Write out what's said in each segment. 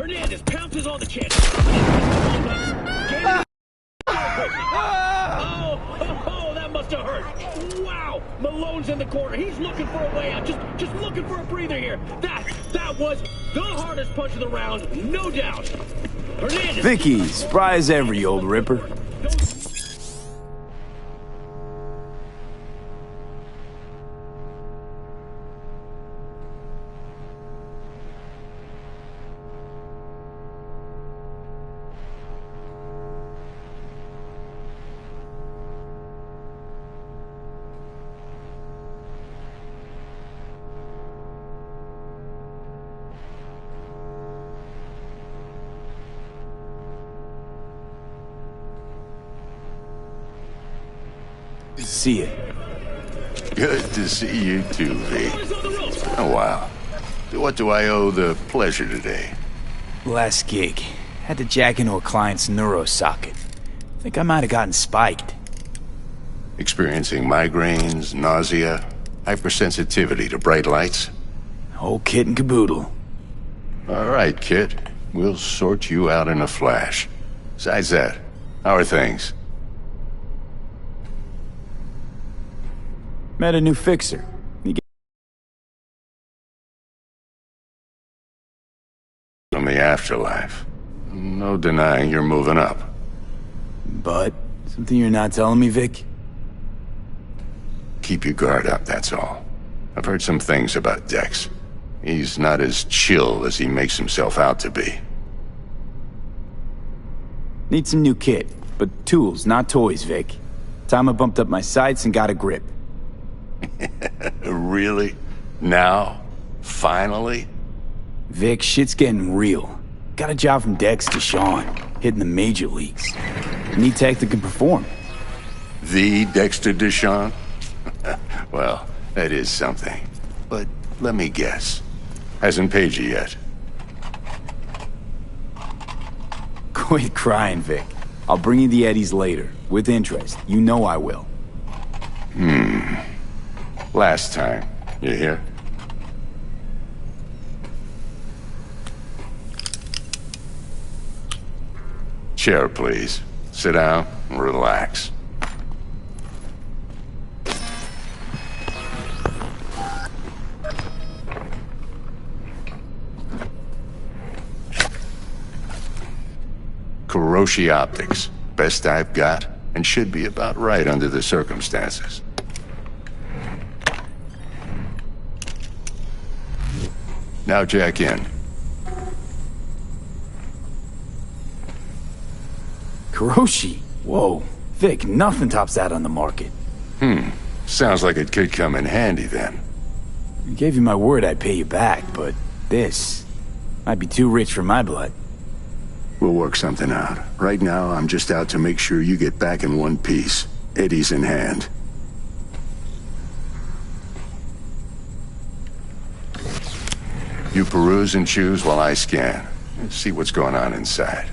Hernandez pounces on the chance. Oh, that must have hurt. Wow, Malone's in the corner. He's looking for a way out. Just looking for a breather here. That was the hardest punch of the round, no doubt. Hernandez. Vicky, spry as ever, you old ripper. See ya. Good to see you too, V. Oh, wow. What do I owe the pleasure today? Last gig. Had to jack into a client's neuro socket. Think I might have gotten spiked. Experiencing migraines, nausea, hypersensitivity to bright lights? Whole kit and caboodle. All right, kid. We'll sort you out in a flash. Besides that, how are things? Met a new fixer. From the afterlife. No denying you're moving up. But, something you're not telling me, Vic? Keep your guard up, that's all. I've heard some things about Dex. He's not as chill as he makes himself out to be. Need some new kit, but tools, not toys, Vic. Time I bumped up my sights and got a grip. Really? Now? Finally? Vic, shit's getting real. Got a job from Dex to Sean, hitting the major leagues. Need tech that can perform. The Dexter Deshawn? Well, that is something. But let me guess. Hasn't paid you yet. Quit crying, Vic. I'll bring you the eddies later, with interest. You know I will. Last time. You hear? Chair, please. Sit down and relax. Kuroshi Optics. Best I've got, and should be about right under the circumstances. Now jack in. Kuroshi? Whoa. Vic, nothing tops that on the market. Sounds like it could come in handy then. I gave you my word I'd pay you back, but this might be too rich for my blood. We'll work something out. Right now, I'm just out to make sure you get back in one piece. Eddie's in hand. You peruse and choose while I scan. See what's going on inside.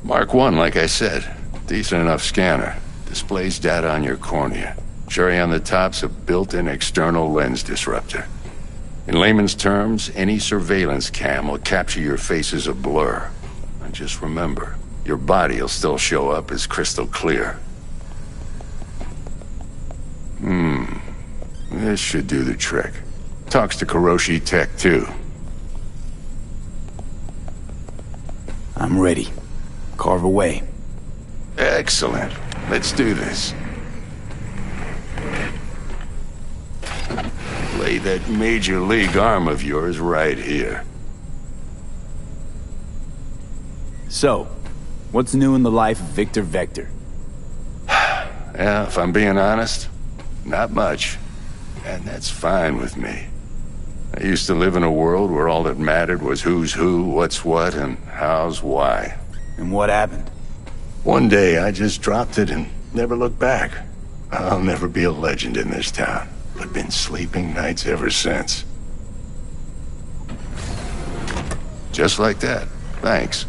Mark 1, like I said. Decent enough scanner. Displays data on your cornea. Cherry on the top's a built-in external lens disruptor. In layman's terms, any surveillance cam will capture your face as a blur. And just remember, your body will still show up as crystal clear. This should do the trick. Talks to Kiroshi Tech, too. I'm ready. Carve away. Excellent. Let's do this. Lay that major league arm of yours right here. So, what's new in the life of Victor Vector? Yeah, if I'm being honest, not much. And that's fine with me. I used to live in a world where all that mattered was who's who, what's what, and how's why. And what happened? One day, I just dropped it and never looked back. I'll never be a legend in this town, but been sleeping nights ever since. Just like that. Thanks.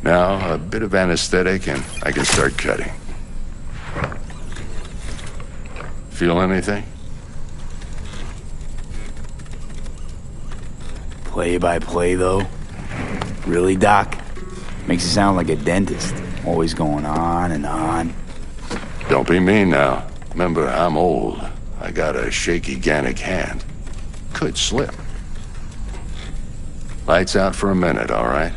Now, a bit of anesthetic and I can start cutting. Feel anything? Play by play, though? Really, Doc? Makes you sound like a dentist. Always going on and on. Don't be mean now. Remember, I'm old. I got a shaky Gannic hand. Could slip. Lights out for a minute, all right?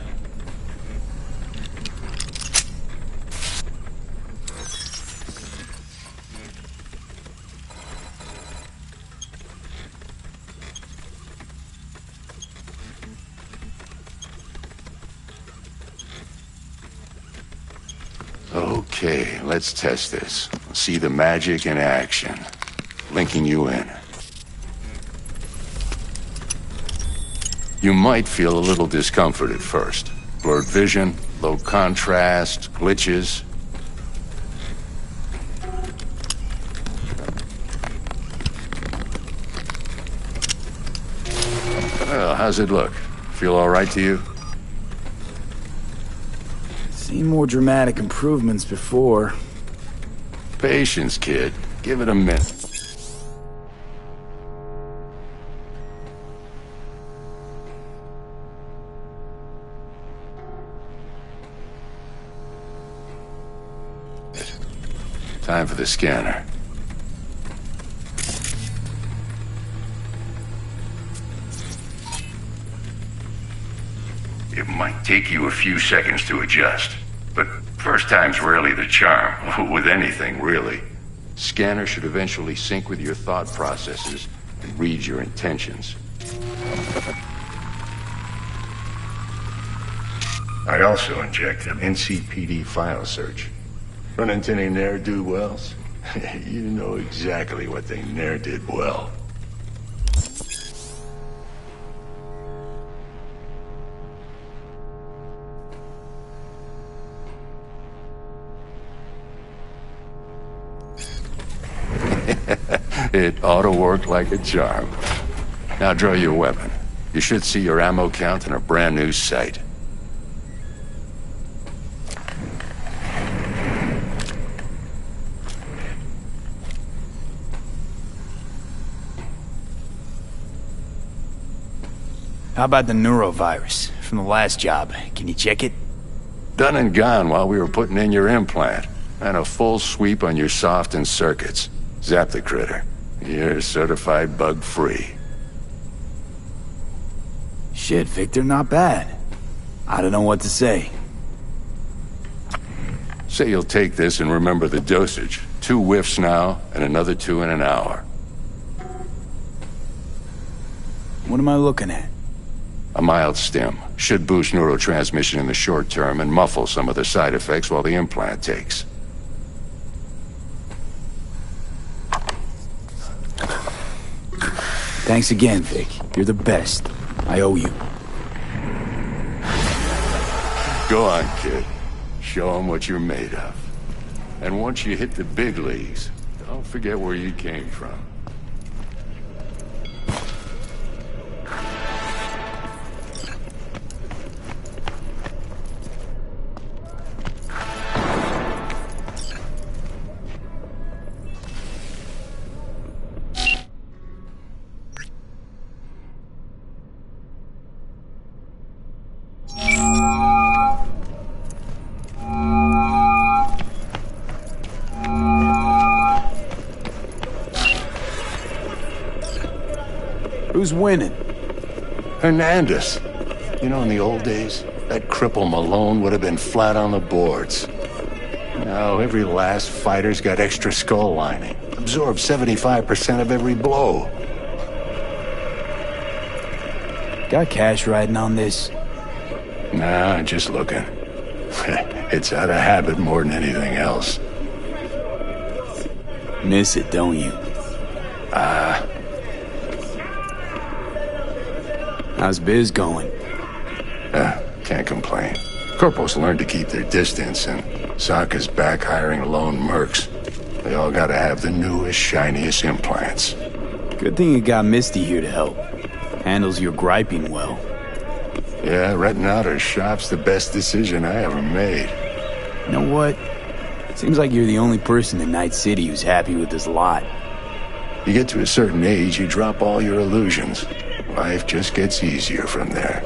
Okay, let's test this. See the magic in action. Linking you in. You might feel a little discomfort at first. Blurred vision, low contrast, glitches. Well, how's it look? Feel all right to you? Seen more dramatic improvements before. Patience, kid. Give it a minute. Time for the scanner. It might take you a few seconds to adjust, but first time's rarely the charm, with anything, really. Scanner should eventually sync with your thought processes and read your intentions. I also inject an NCPD file search. Run into any ne'er-do-wells? You know exactly what they ne'er did well. It ought to work like a charm. Now draw your weapon. You should see your ammo count in a brand new sight. How about the neurovirus from the last job? Can you check it? Done and gone while we were putting in your implant. And a full sweep on your soft and circuits. Zap the critter. You're certified bug-free. Shit, Victor, not bad. I don't know what to say. Say you'll take this and remember the dosage. 2 whiffs now, and another 2 in an hour. What am I looking at? A mild stim. Should boost neurotransmission in the short term and muffle some of the side effects while the implant takes. Thanks again, Vic. You're the best. I owe you. Go on, kid. Show them what you're made of. And once you hit the big leagues, don't forget where you came from. Who's winning? Hernandez. You know, in the old days, that cripple Malone would have been flat on the boards. Now, every last fighter's got extra skull lining. Absorbs 75% of every blow. Got cash riding on this? Nah, just looking. It's out of habit more than anything else. Miss it, don't you? How's biz going? Can't complain. Corporals learned to keep their distance, and Sokka's back hiring lone mercs. They all gotta have the newest, shiniest implants. Good thing you got Misty here to help. Handles your griping well. Yeah, renting out her shop's the best decision I ever made. You know what? Seems like you're the only person in Night City who's happy with this lot. You get to a certain age, you drop all your illusions. Life just gets easier from there.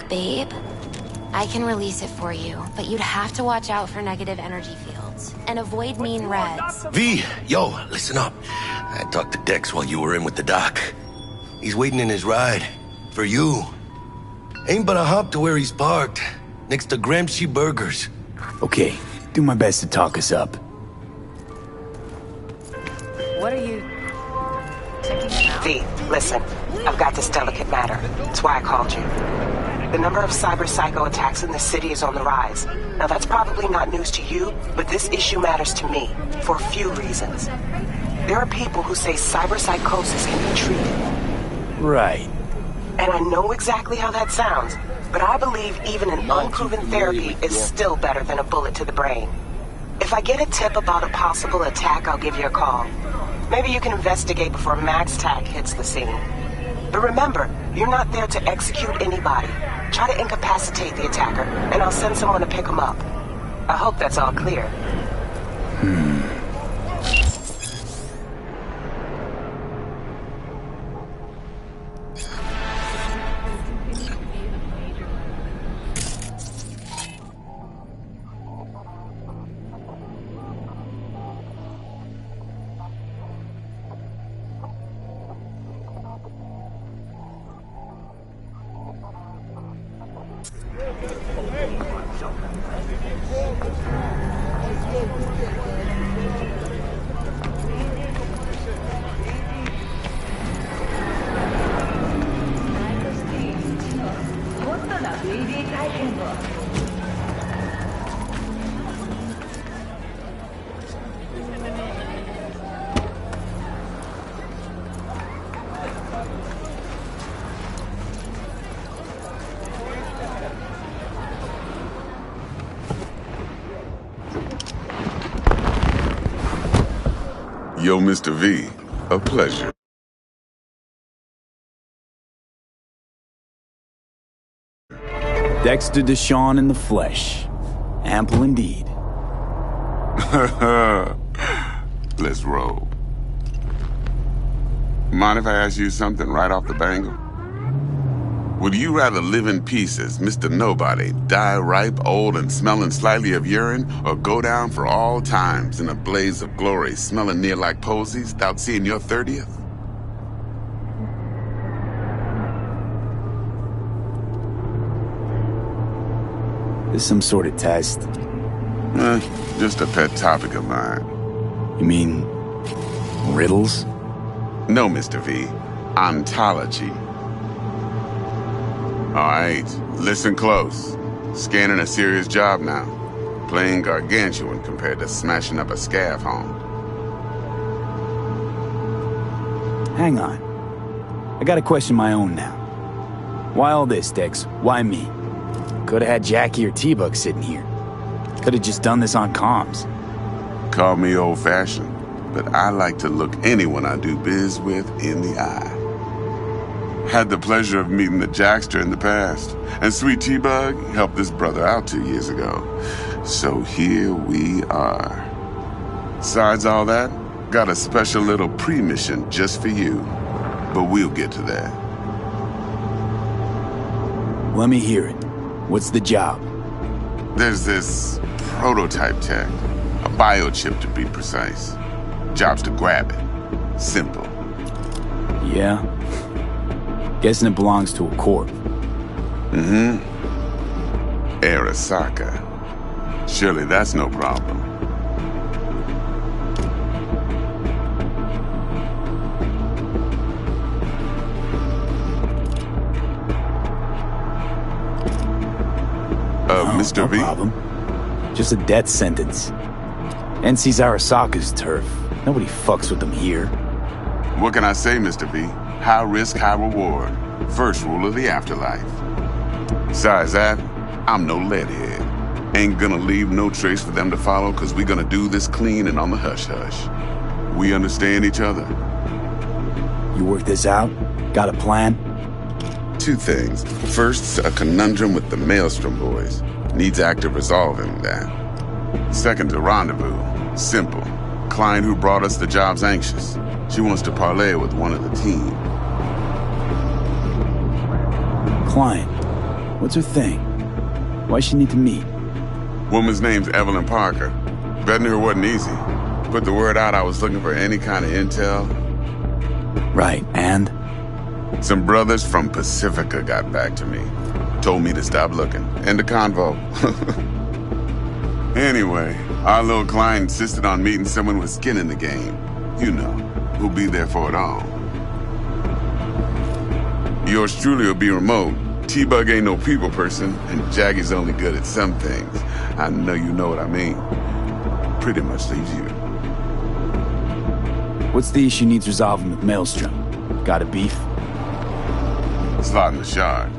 Babe, I can release it for you, but you'd have to watch out for negative energy fields and avoid mean reds. V, yo, listen up. I talked to Dex while you were in with the doc. He's waiting in his ride. For you. Ain't but a hop to where he's parked. Next to Gramsci Burgers. Okay, do my best to talk us up. What are you... checking him out? V, listen. I've got this delicate matter. That's why I called you. The number of cyber psycho attacks in the city is on the rise. Now that's probably not news to you, but this issue matters to me, for a few reasons. There are people who say cyber psychosis can be treated. Right. And I know exactly how that sounds, but I believe even an unproven therapy is still better than a bullet to the brain. If I get a tip about a possible attack, I'll give you a call. Maybe you can investigate before Max Tac hits the scene. But remember, you're not there to execute anybody. Try to incapacitate the attacker, and I'll send someone to pick him up. I hope that's all clear. Yo, Mr. V, a pleasure. Dexter Deshawn in the flesh. Ample indeed. Let's roll. Mind if I ask you something right off the bangle? Would you rather live in pieces, Mr. Nobody, die ripe, old, and smelling slightly of urine, or go down for all times in a blaze of glory, smelling near like posies, without seeing your 30th? This some sort of test? Just a pet topic of mine. You mean... riddles? No, Mr. V. Ontology. Alright, listen close. Scanning a serious job now. Playing gargantuan compared to smashing up a scaffold. Hang on. I gotta question my own now. Why all this, Dex? Why me? Could've had Jackie or T-Bug sitting here. Could've just done this on comms. Call me old-fashioned, but I like to look anyone I do biz with in the eye. Had the pleasure of meeting the Jackster in the past, and Sweet T-Bug helped this brother out 2 years ago. So here we are. Besides all that, got a special little pre-mission just for you. But we'll get to that. Let me hear it. What's the job? There's this prototype tech, a biochip to be precise. Job's to grab it. Simple. Yeah? Guessing it belongs to a corp. Mm-hmm. Arasaka. Surely that's no problem. Mr. No V? problem. Just a death sentence. NC's Arasaka's turf. Nobody fucks with them here. What can I say, Mr. V? High risk, high reward. First rule of the afterlife. Besides that, I'm no leadhead. Ain't gonna leave no trace for them to follow, cause we gonna do this clean and on the hush-hush. We understand each other. You work this out? Got a plan? Two things. First, a conundrum with the Maelstrom boys. Needs active resolving that. Second, a rendezvous. Simple. Client who brought us the job's anxious. She wants to parlay with one of the team. Client. What's her thing? Why she need to meet? Woman's name's Evelyn Parker. Betting her wasn't easy. Put the word out I was looking for any kind of intel. Right, and? Some brothers from Pacifica got back to me. Told me to stop looking. End of convo. Anyway, our little client insisted on meeting someone with skin in the game. You know, who'll be there for it all. Yours truly will be remote. T-Bug ain't no people person, and Jaggy's only good at some things. I know you know what I mean. Pretty much leaves you. What's the issue needs resolving with Maelstrom? Got a beef? Slot in the shard.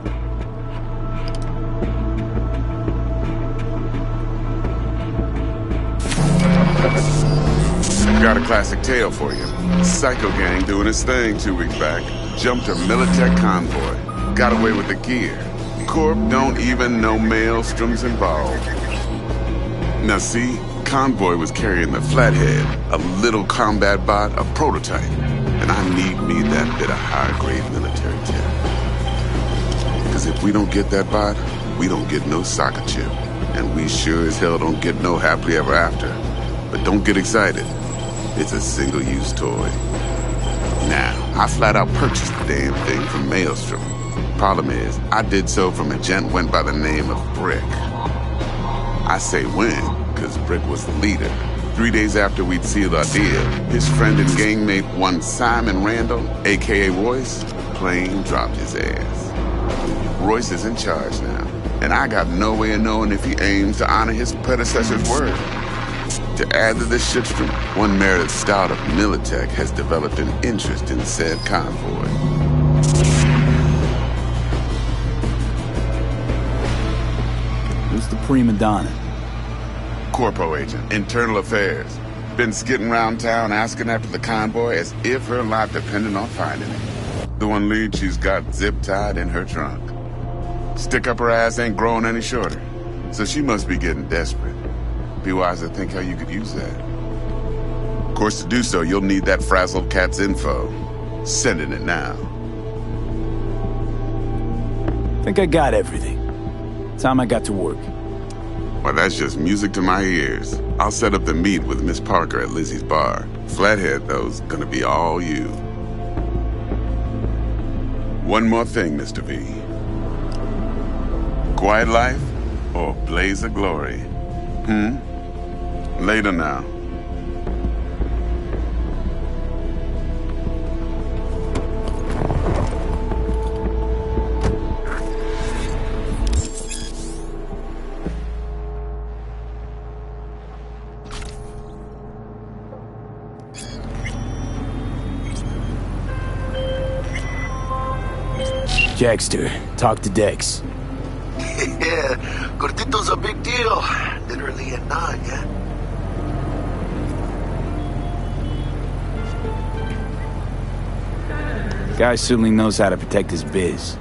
Got a classic tale for you. Psycho Gang doing its thing 2 weeks back. Jumped a Militech convoy. Got away with the gear. Corp don't even know Maelstrom's involved. Now see, convoy was carrying the Flathead, a little combat bot, a prototype. And I need me that bit of high-grade military tech. Because if we don't get that bot, we don't get no soccer chip. And we sure as hell don't get no happily ever after. But don't get excited. It's a single-use toy. Now, I flat out purchased the damn thing from Maelstrom. Problem is, I did so from a gent went by the name of Brick. I say when, because Brick was the leader. 3 days after we'd sealed our deal, his friend and gangmate, one Simon Randall, a.k.a. Royce, plain dropped his ass. Royce is in charge now, and I got no way of knowing if he aims to honor his predecessor's word. To add to this shitstorm, one Meredith Stout of Militech has developed an interest in said convoy. Who's the prima donna? Corpo agent, internal affairs. Been skidding around town asking after the convoy as if her life depended on finding it. The one lead she's got zip-tied in her trunk. Stick up her ass ain't growing any shorter, so she must be getting desperate. Be wise to think how you could use that. Of course, to do so, you'll need that frazzled cat's info. Sending it now. Think I got everything. Time I got to work. Well, that's just music to my ears. I'll set up the meet with Miss Parker at Lizzie's bar. Flathead, though's gonna be all you. One more thing, Mr. V. Quiet life or blaze of glory? Later now. Jackster, talk to Dex. Yeah, Gordito's a big deal. Literally at 9, yeah? Guy certainly knows how to protect his biz.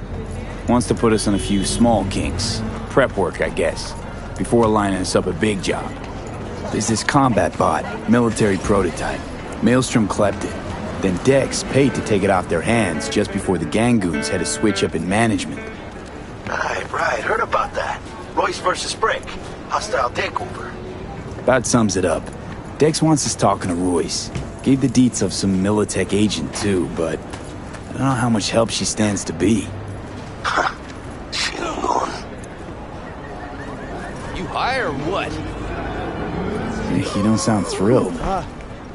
Wants to put us on a few small kinks. Prep work, I guess. Before lining us up a big job. There's this combat bot, military prototype. Maelstrom clept it. Then Dex paid to take it off their hands just before the Gangoons had a switch up in management. Right, heard about that. Royce versus Brick. Hostile takeover. About sums it up. Dex wants us talking to Royce. Gave the deets of some Militech agent too, but I don't know how much help she stands to be. She alone. You high or what? You don't sound thrilled.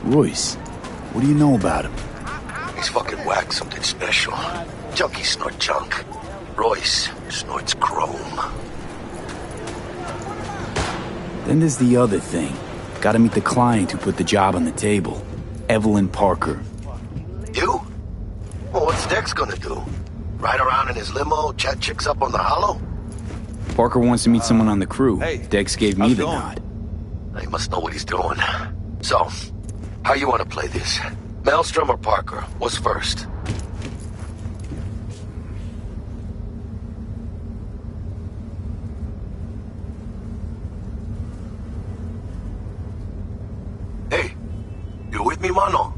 Royce, what do you know about him? He's fucking whacked something special. Junkies snort junk. Royce snorts chrome. Then there's the other thing. Gotta meet the client who put the job on the table. Evelyn Parker. You? Well, what's Dex gonna do? Ride around in his limo, chat chicks up on the hollow? Parker wants to meet someone on the crew. Hey, Dex gave me how's it the going? nod. He must know what he's doing. So, how you want to play this? Maelstrom or Parker? What's first? Hey, you with me, mano?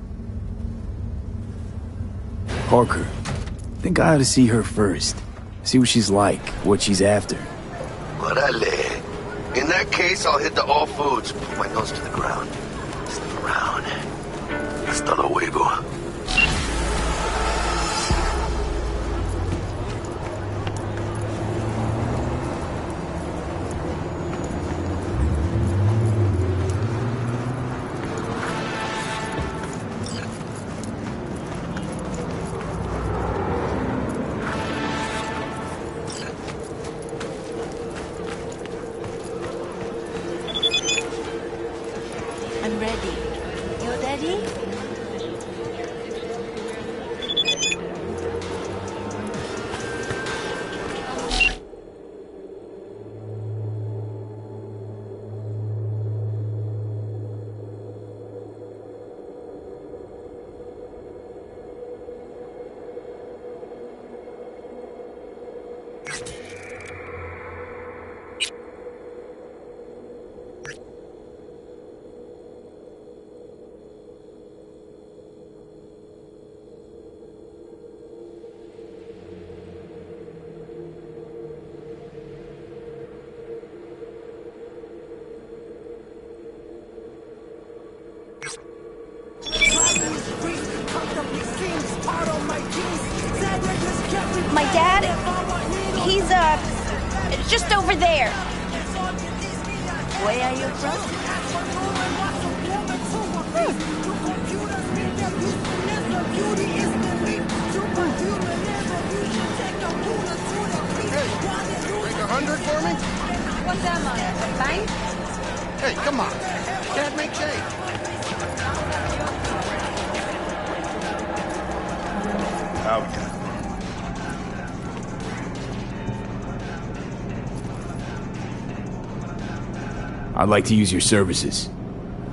Parker. Think I ought to see her first. See what she's like, what she's after. Orale. In that case, I'll hit the all foods. Put my nose to the ground. Sniff around. Hasta luego. My dad, he's, just over there. Where are you from? Make 100 for me? What's that money? A bank? Hey, come on. Can't make change. Out. I'd like to use your services.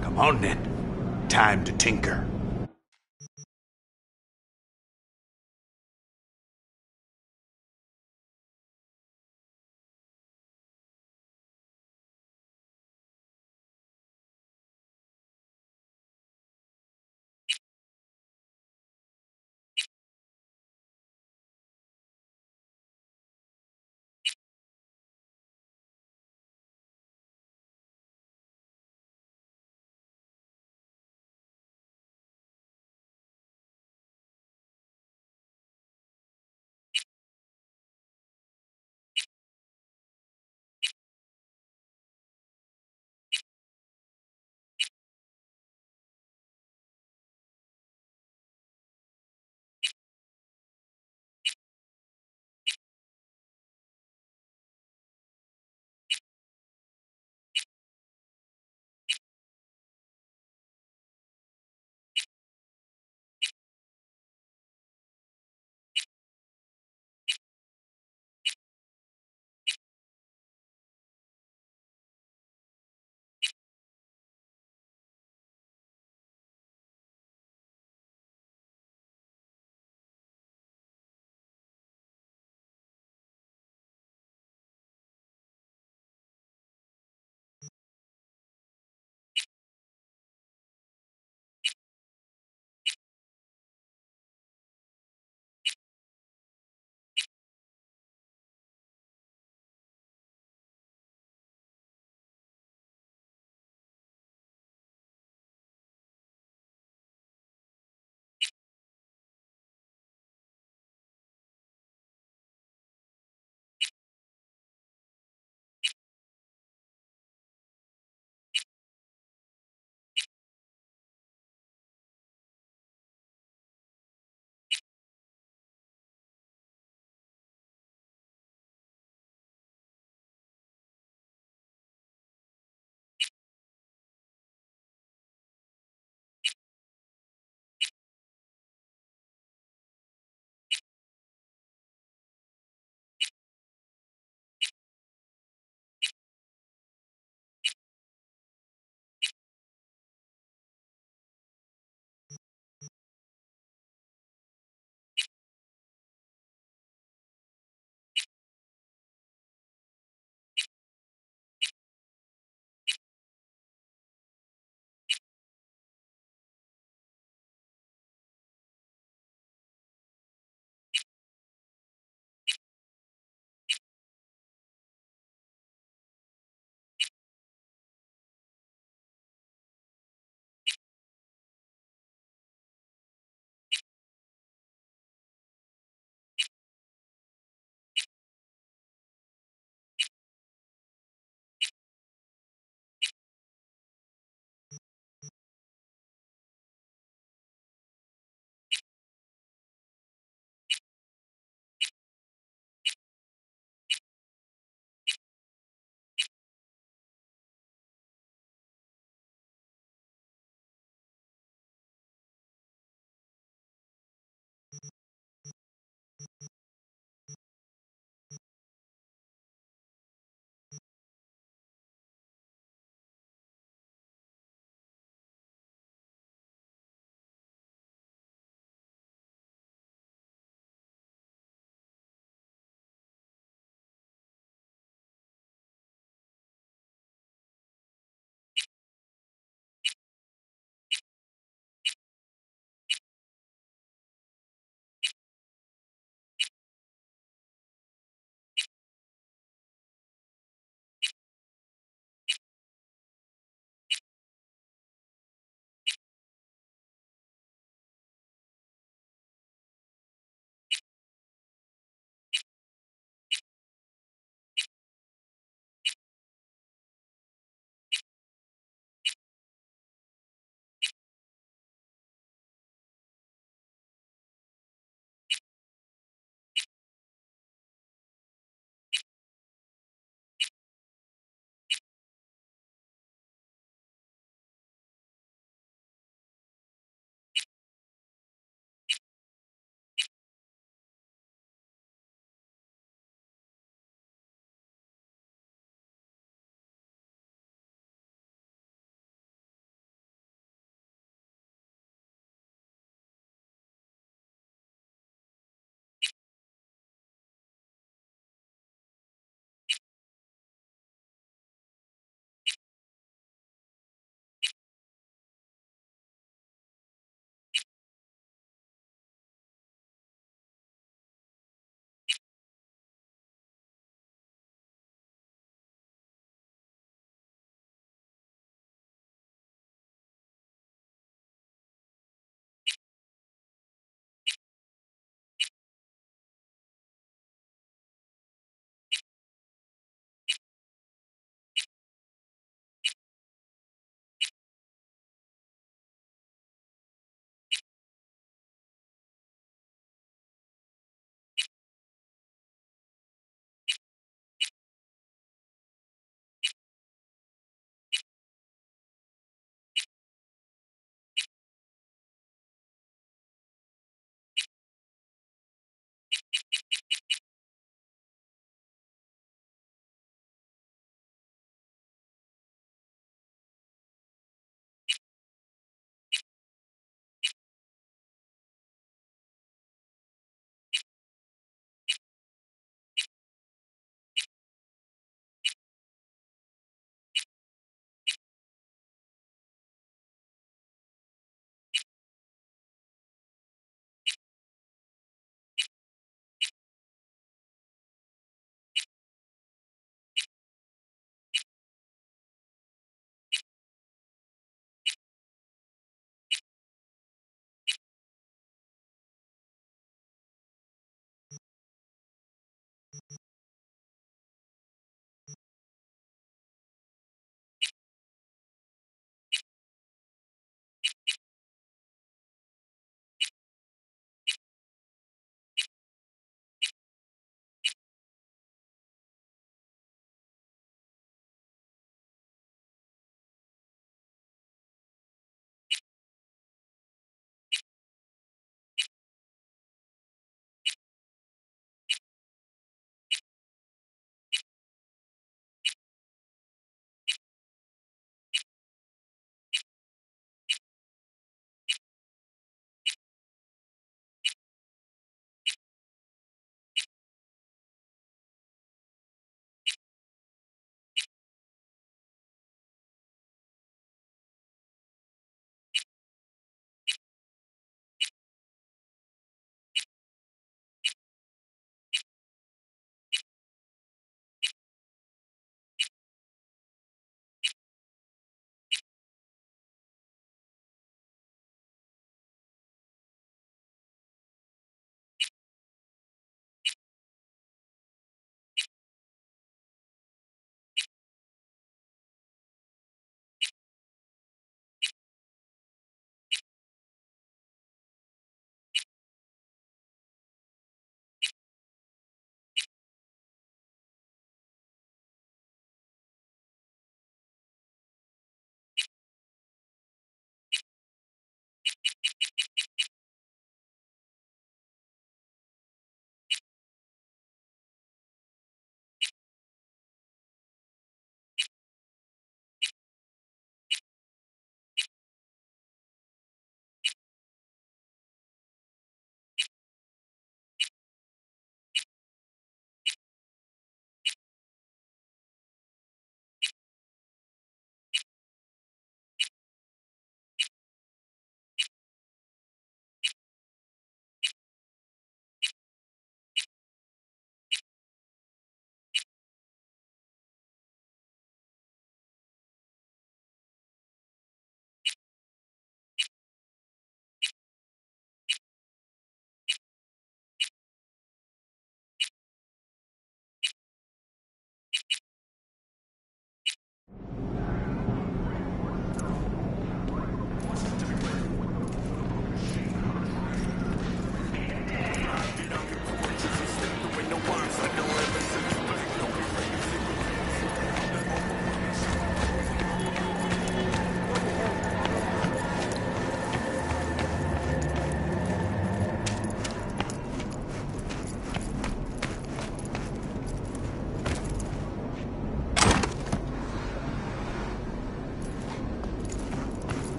Come on then. Time to tinker.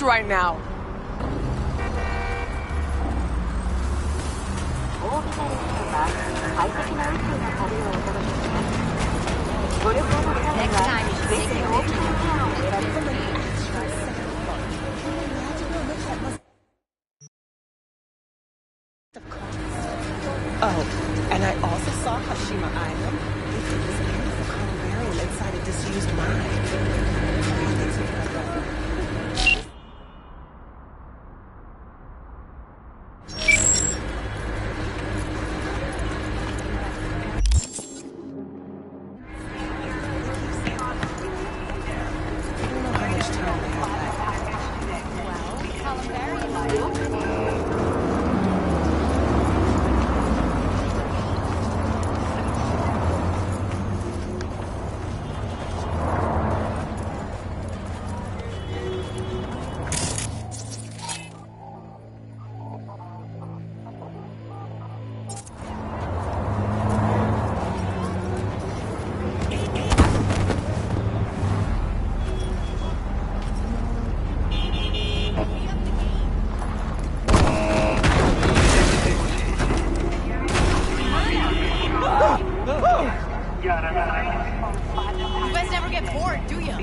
pissed right now. Next time you should take it over. Oh, and I also saw Hashima Island. It was a beautiful columbarium inside a disused mine. You guys never get bored, do you?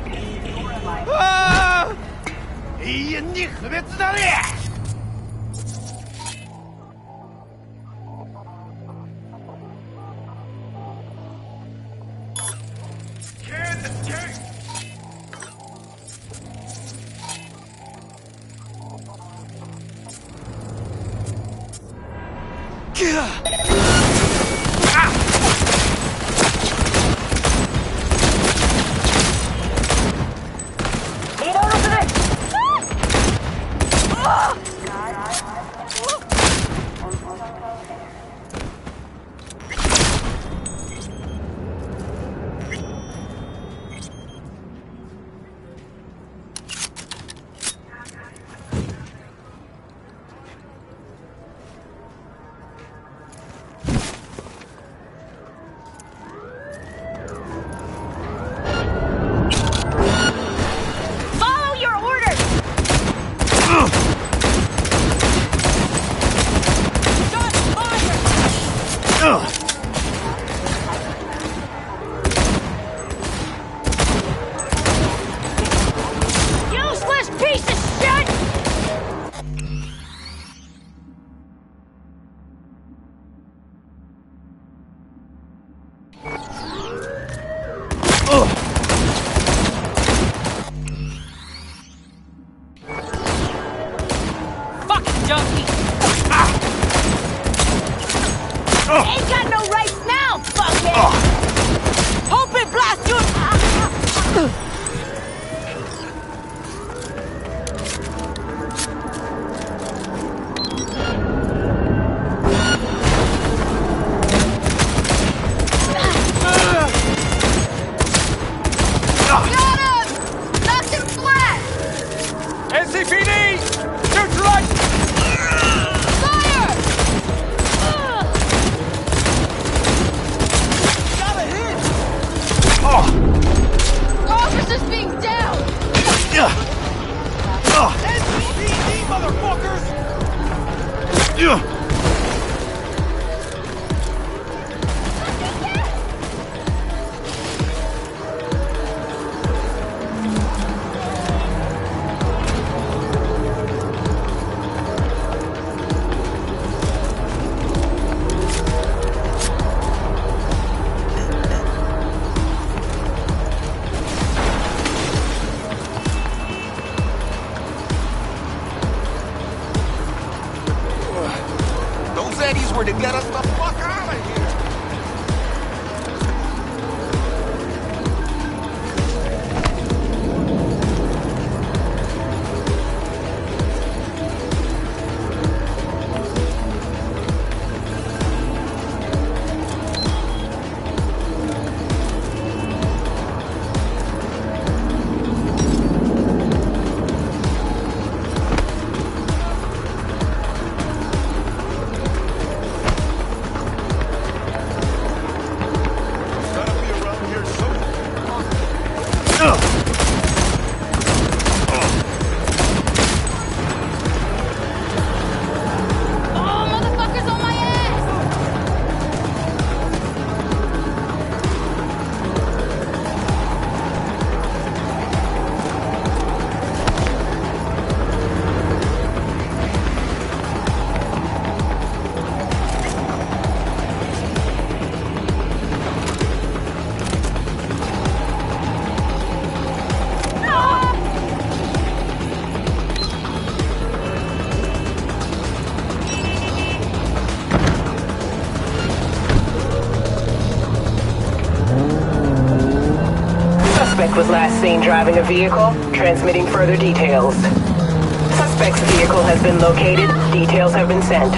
Useless piece of shit! Fucking junkie! Ain't got no rights now, fuckhead! Hope it blasts you! Got him! Knocked him flat! NCPD! Neutralize! Fire! Got a hit! Officers being down! NCPD, motherfuckers! Those Eddies were to get us the fuck out of here! Was last seen driving a vehicle, transmitting further details. Suspect's vehicle has been located, details have been sent.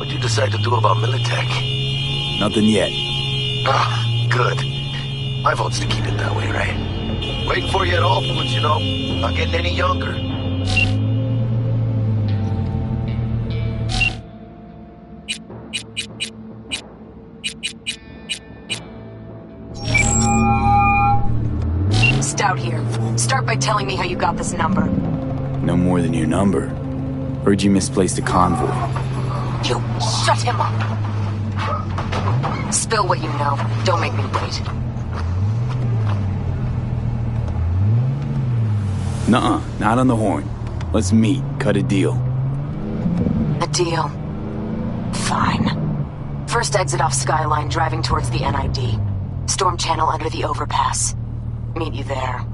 What'd you decide to do about Militech? Nothing yet. Ah, good. My vote's to keep it that way, right? Waiting for you at all points, you know. Not getting any younger. Stout here. Start by telling me how you got this number. No more than your number. Heard you misplaced a convoy. You shut him up! Spill what you know. Don't make me wait. Nuh-uh, not on the horn. Let's meet, cut a deal. A deal? Fine. First exit off Skyline, driving towards the NID. Storm channel under the overpass. Meet you there.